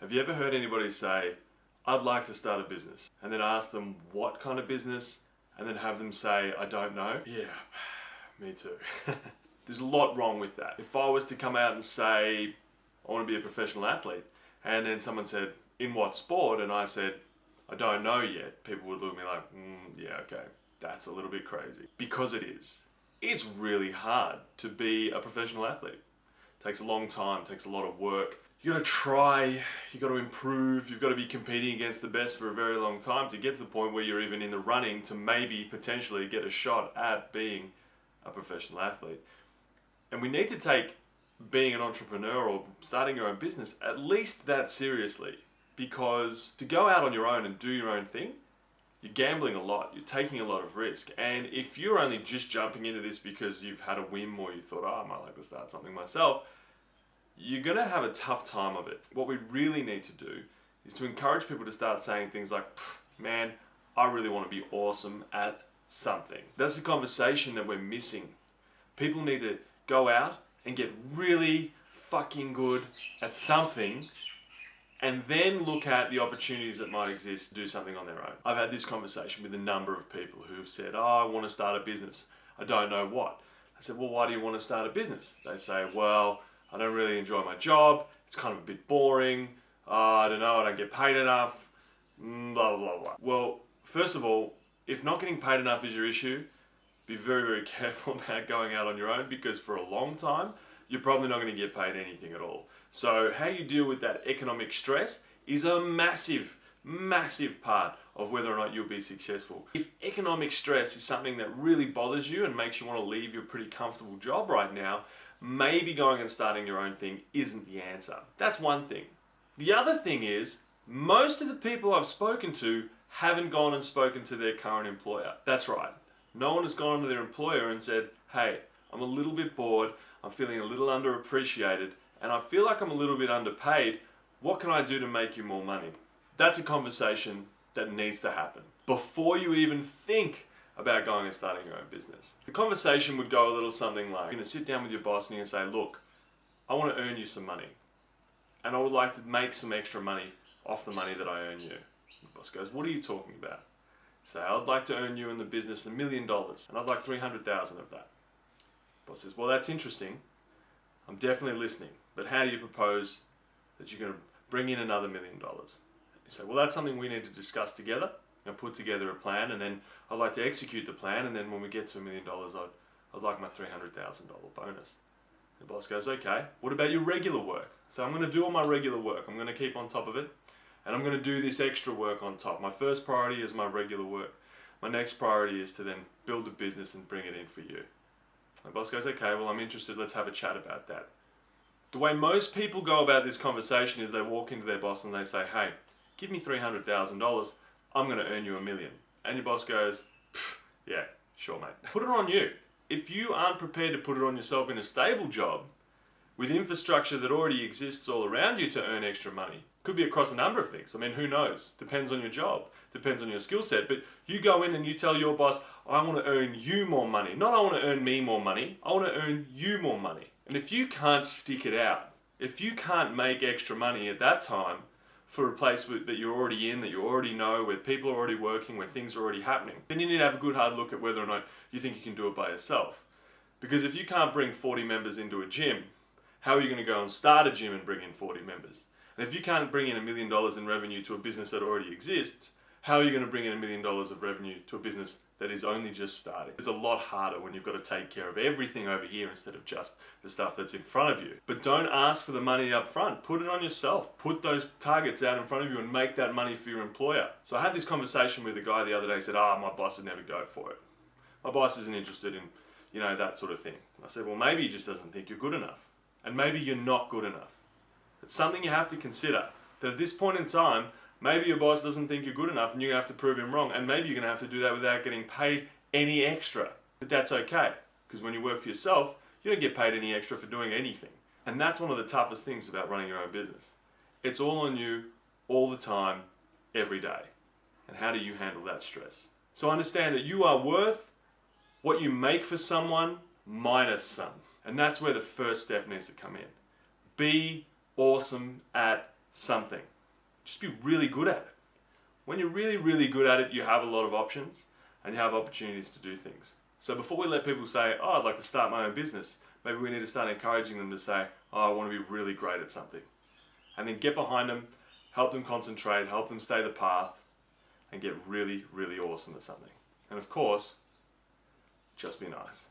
Have you ever heard anybody say, I'd like to start a business, and then ask them what kind of business, and then have them say, I don't know? Yeah, me too. There's a lot wrong with that. If I was to come out and say, I want to be a professional athlete, and then someone said, in what sport? And I said, I don't know yet. People would look at me like, yeah, okay, that's a little bit crazy. Because it is. It's really hard to be a professional athlete. It takes a long time, it takes a lot of work. You gotta try, you gotta improve, you've gotta be competing against the best for a very long time to get to the point where you're even in the running to maybe potentially get a shot at being a professional athlete. And we need to take being an entrepreneur or starting your own business at least that seriously, because to go out on your own and do your own thing, you're gambling a lot, you're taking a lot of risk. And if you're only just jumping into this because you've had a whim or you thought, I might like to start something myself, you're gonna have a tough time of it. What we really need to do is to encourage people to start saying things like, man, I really want to be awesome at something. That's the conversation that we're missing. People need to go out and get really fucking good at something, and then look at the opportunities that might exist to do something on their own. I've had this conversation with a number of people who have said, I want to start a business. I don't know what. I said, well, why do you want to start a business? They say, well, I don't really enjoy my job. It's kind of a bit boring. I don't know, I don't get paid enough. Blah, blah, blah. Well, first of all, if not getting paid enough is your issue, be very, very careful about going out on your own, because for a long time, you're probably not going to get paid anything at all. So how you deal with that economic stress is a massive, massive part of whether or not you'll be successful. If economic stress is something that really bothers you and makes you want to leave your pretty comfortable job right now, maybe going and starting your own thing isn't the answer. That's one thing. The other thing is, most of the people I've spoken to haven't gone and spoken to their current employer. That's right. No one has gone to their employer and said, hey, I'm a little bit bored, I'm feeling a little underappreciated, and I feel like I'm a little bit underpaid. What can I do to make you more money? That's a conversation that needs to happen before you even think about going and starting your own business. The conversation would go a little something like, you're going to sit down with your boss and you're going to say, look, I want to earn you some money, and I would like to make some extra money off the money that I earn you. The boss goes, what are you talking about? Say, I'd like to earn you in the business $1 million, and I'd like 300,000 of that. The boss says, well, that's interesting. I'm definitely listening, but how do you propose that you're going to bring in another $1 million? You say, well, that's something we need to discuss together and put together a plan, and then I'd like to execute the plan, and then when we get to $1 million, I'd like my $300,000 bonus. The boss goes, okay, what about your regular work? So I'm going to do all my regular work. I'm going to keep on top of it, and I'm going to do this extra work on top. My first priority is my regular work. My next priority is to then build a business and bring it in for you. The boss goes, okay, well, I'm interested. Let's have a chat about that. The way most people go about this conversation is they walk into their boss and they say, hey, give me $300,000. I'm going to earn you $1 million. And your boss goes, yeah, sure, mate. Put it on you. If you aren't prepared to put it on yourself in a stable job with infrastructure that already exists all around you to earn extra money, could be across a number of things. I mean, who knows? Depends on your job, depends on your skill set. But you go in and you tell your boss, I want to earn you more money. Not I want to earn me more money, I want to earn you more money. And if you can't stick it out, if you can't make extra money at that time for a place that you're already in, that you already know, where people are already working, where things are already happening, then you need to have a good hard look at whether or not you think you can do it by yourself. Because if you can't bring 40 members into a gym, how are you going to go and start a gym and bring in 40 members? And if you can't bring in $1 million in revenue to a business that already exists, how are you going to bring in $1 million of revenue to a business that is only just starting? It's a lot harder when you've got to take care of everything over here instead of just the stuff that's in front of you. But don't ask for the money up front. Put it on yourself. Put those targets out in front of you and make that money for your employer. So I had this conversation with a guy the other day. He said, my boss would never go for it. My boss isn't interested in, that sort of thing. I said, well, maybe he just doesn't think you're good enough. And maybe you're not good enough. It's something you have to consider. That at this point in time, maybe your boss doesn't think you're good enough and you have to prove him wrong. And maybe you're going to have to do that without getting paid any extra. But that's okay. Because when you work for yourself, you don't get paid any extra for doing anything. And that's one of the toughest things about running your own business. It's all on you, all the time, every day. And how do you handle that stress? So understand that you are worth what you make for someone minus some. And that's where the first step needs to come in. Be awesome at something. Just be really good at it. When you're really, really good at it, you have a lot of options and you have opportunities to do things. So before we let people say, oh, I'd like to start my own business, maybe we need to start encouraging them to say, oh, I want to be really great at something. And then get behind them, help them concentrate, help them stay the path, and get really, really awesome at something. And of course, just be nice.